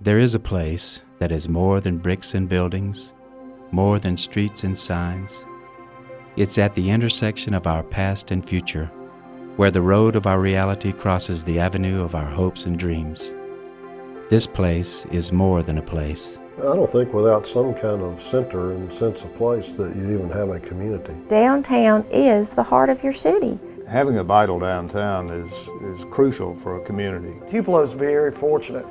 There is a place that is more than bricks and buildings, more than streets and signs. It's at the intersection of our past and future, where the road of our reality crosses the avenue of our hopes and dreams. This place is more than a place. I don't think without some kind of center and sense of place that you even have a community. Downtown is the heart of your city. Having a vital downtown is crucial for a community. Tupelo is very fortunate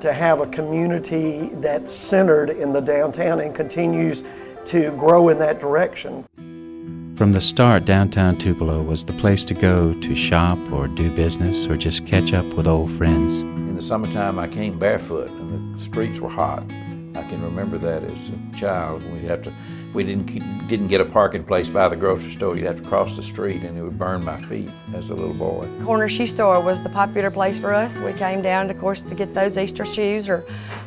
to have a community that's centered in the downtown and continues to grow in that direction. From the start, Downtown Tupelo was the place to go to shop or do business or just catch up with old friends. In the summertime, I came barefoot and the streets were hot. I can remember that as a child. We didn't get a parking place by the grocery store. You'd have to cross the street and it would burn my feet as a little boy. Corner shoe store was the popular place for us. We came down, of course, to get those Easter shoes or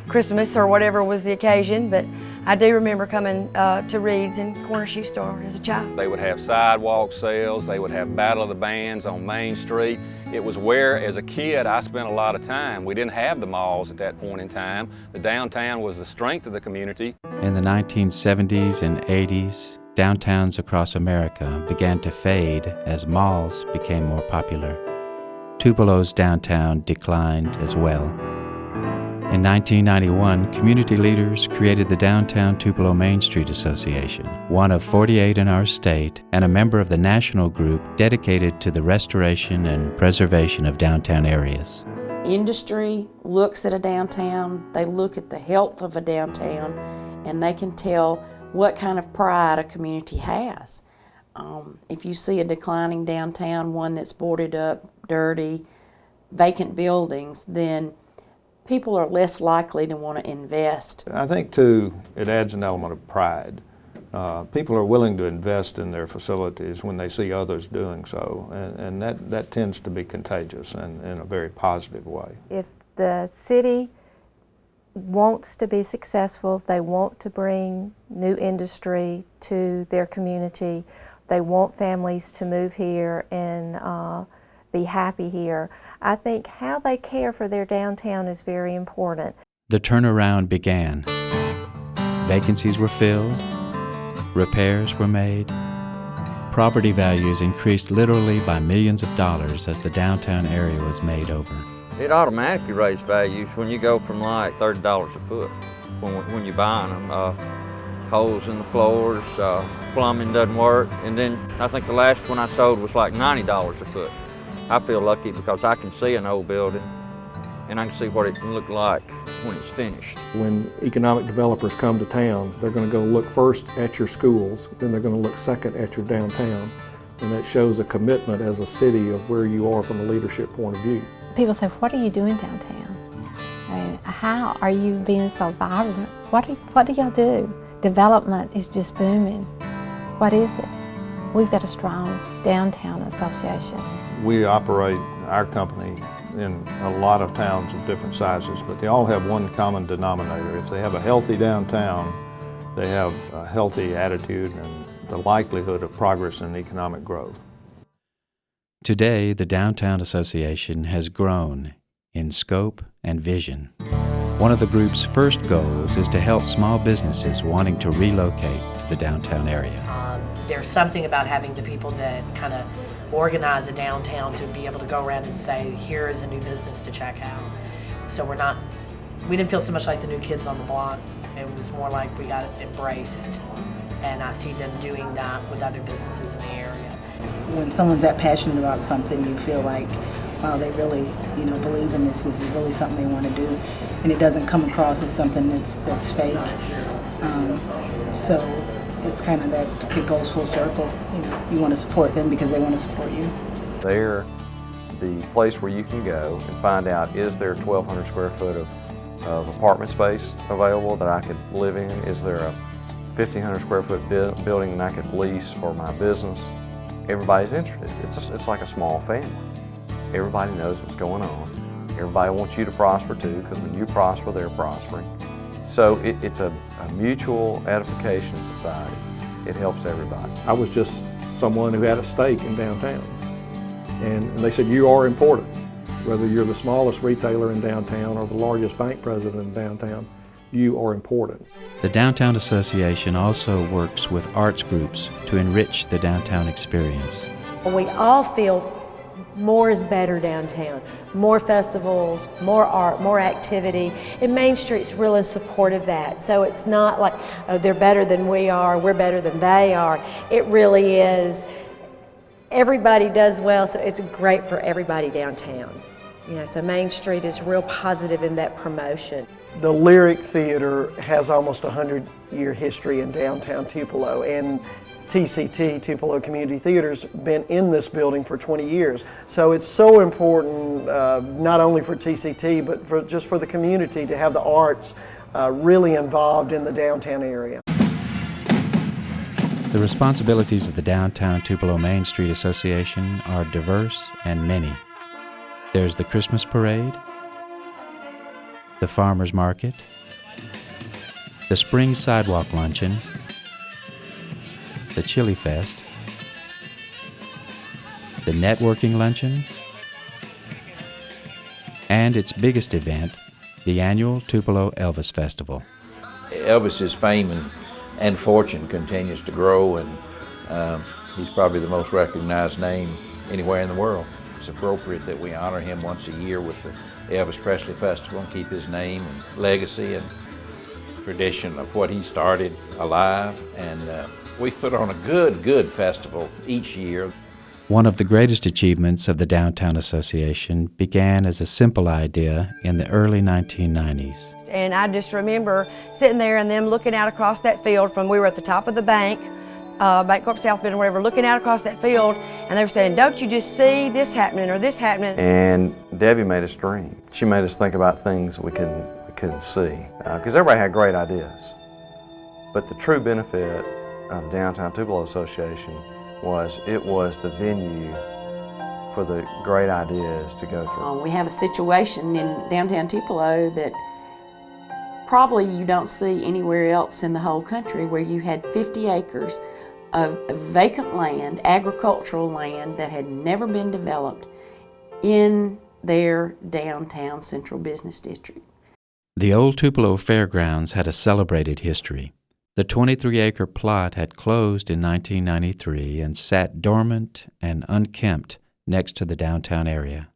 Christmas or whatever was the occasion, but I do remember coming to Reed's and Corner Shoe Store as a child. They would have sidewalk sales, they would have Battle of the Bands on Main Street. It was where, as a kid, I spent a lot of time. We didn't have the malls at that point in time. The downtown was the strength of the community. In the 1970s and 80s, downtowns across America began to fade as malls became more popular. Tupelo's downtown declined as well. In 1991, community leaders created the Downtown Tupelo Main Street Association, one of 48 in our state and a member of the national group dedicated to the restoration and preservation of downtown areas. Industry looks at a downtown, they look at the health of a downtown, and they can tell what kind of pride a community has. If you see a declining downtown, one that's boarded up, dirty, vacant buildings, then people are less likely to want to invest. I think, too, it adds an element of pride. People are willing to invest in their facilities when they see others doing so, and that tends to be contagious and in a very positive way. If the city wants to be successful, if they want to bring new industry to their community, they want families to move here and be happy here, I think how they care for their downtown is very important. The turnaround began. Vacancies were filled, repairs were made, property values increased literally by millions of dollars as the downtown area was made over. It automatically raised values when you go from like $30 a foot when you're buying them. Holes in the floors, plumbing doesn't work, and then I think the last one I sold was like $90 a foot. I feel lucky because I can see an old building and I can see what it can look like when it's finished. When economic developers come to town, they're going to go look first at your schools, then they're going to look second at your downtown, and that shows a commitment as a city of where you are from a leadership point of view. People say, what are you doing downtown? And how are you being so vibrant? What do y'all do? Development is just booming. What is it? We've got a strong downtown association. We operate our company in a lot of towns of different sizes, but they all have one common denominator. If they have a healthy downtown, they have a healthy attitude and the likelihood of progress and economic growth. Today, the Downtown Association has grown in scope and vision. One of the group's first goals is to help small businesses wanting to relocate to the downtown area. There's something about having the people that kind of organize a downtown to be able to go around and say, here is a new business to check out. So we didn't feel so much like the new kids on the block. It was more like we got embraced. And I see them doing that with other businesses in the area. When someone's that passionate about something, you feel like, wow, they really, believe in this. This is really something they want to do, and it doesn't come across as something that's fake. So it's kind of that it goes full circle. You want to support them because they want to support you. They're the place where you can go and find out, is there 1,200 square foot of apartment space available that I could live in? Is there a 1,500 square foot building that I could lease for my business? Everybody's interested. It's like a small family. Everybody knows what's going on. Everybody wants you to prosper too, because when you prosper, they're prospering. So it's a mutual edification society. It helps everybody. I was just someone who had a stake in downtown. And they said, you are important. Whether you're the smallest retailer in downtown or the largest bank president in downtown, you are important. The Downtown Association also works with arts groups to enrich the downtown experience. We all feel more is better downtown. More festivals, more art, more activity. And Main Street's really supportive of that. So it's not like, oh, they're better than we are, we're better than they are. It really is, everybody does well, so it's great for everybody downtown. You know, so Main Street is real positive in that promotion. The Lyric Theater has almost a 100-year history in downtown Tupelo, and TCT, Tupelo Community Theater's been in this building for 20 years. So it's so important, not only for TCT, but just for the community to have the arts really involved in the downtown area. The responsibilities of the Downtown Tupelo Main Street Association are diverse and many. There's the Christmas parade, the farmers market, the spring sidewalk luncheon, the Chili Fest, the networking luncheon, and its biggest event, the annual Tupelo Elvis Festival. Elvis's fame and fortune continues to grow, and he's probably the most recognized name anywhere in the world. It's appropriate that we honor him once a year with the Elvis Presley Festival and keep his name and legacy and tradition of what he started alive. And we've put on a good festival each year. One of the greatest achievements of the Downtown Association began as a simple idea in the early 1990s. And I just remember sitting there and them looking out across that field from, we were at the top of the bank, Bancorp South Bend or whatever, looking out across that field, and they were saying, don't you just see this happening or this happening? And Debbie made us dream. She made us think about things we couldn't see. Because everybody had great ideas. But the true benefit of the Downtown Tupelo Association was it was the venue for the great ideas to go through. We have a situation in downtown Tupelo that probably you don't see anywhere else in the whole country, where you had 50 acres of vacant land, agricultural land that had never been developed in their downtown central business district. The old Tupelo Fairgrounds had a celebrated history. The 23-acre plot had closed in 1993 and sat dormant and unkempt next to the downtown area.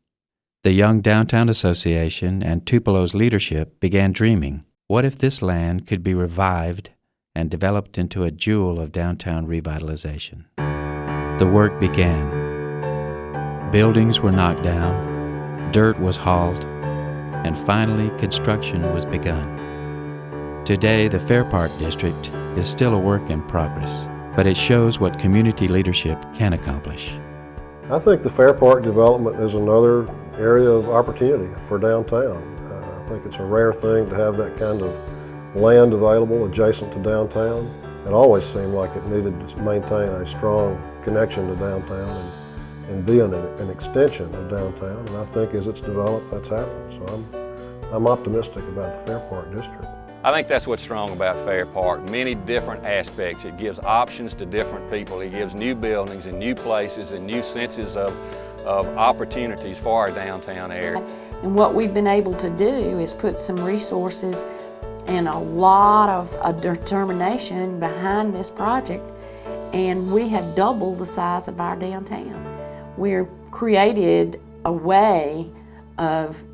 The Young Downtown Association and Tupelo's leadership began dreaming. What if this land could be revived and developed into a jewel of downtown revitalization? The work began. Buildings were knocked down, dirt was hauled, and finally construction was begun. Today, the Fair Park District is still a work in progress, but it shows what community leadership can accomplish. I think the Fair Park development is another area of opportunity for downtown. I think it's a rare thing to have that kind of land available adjacent to downtown. It always seemed like it needed to maintain a strong connection to downtown and be an extension of downtown. And I think as it's developed, that's happened. So I'm optimistic about the Fair Park District. I think that's what's strong about Fair Park. Many different aspects. It gives options to different people. It gives new buildings and new places and new senses of opportunities for our downtown area. And what we've been able to do is put some resources and a lot of determination behind this project, and we have doubled the size of our downtown. We've created a way of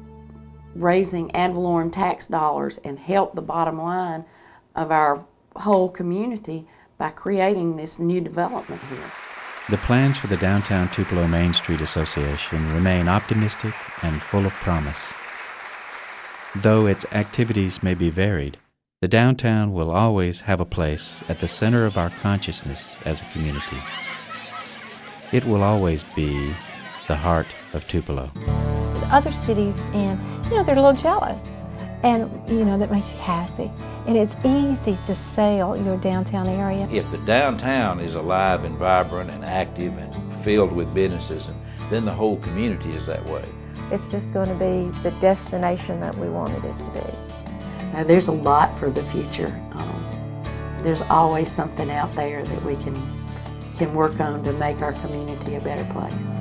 raising ad valorem tax dollars and help the bottom line of our whole community by creating this new development here. The plans for the Downtown Tupelo Main Street Association remain optimistic and full of promise. Though its activities may be varied, the downtown will always have a place at the center of our consciousness as a community. It will always be the heart of Tupelo. Other cities, and they're a little jealous, and that makes you happy. And it's easy to sell your downtown area. If the downtown is alive and vibrant and active and filled with businesses, then the whole community is that way. It's just going to be the destination that we wanted it to be. Now, there's a lot for the future. There's always something out there that we can work on to make our community a better place.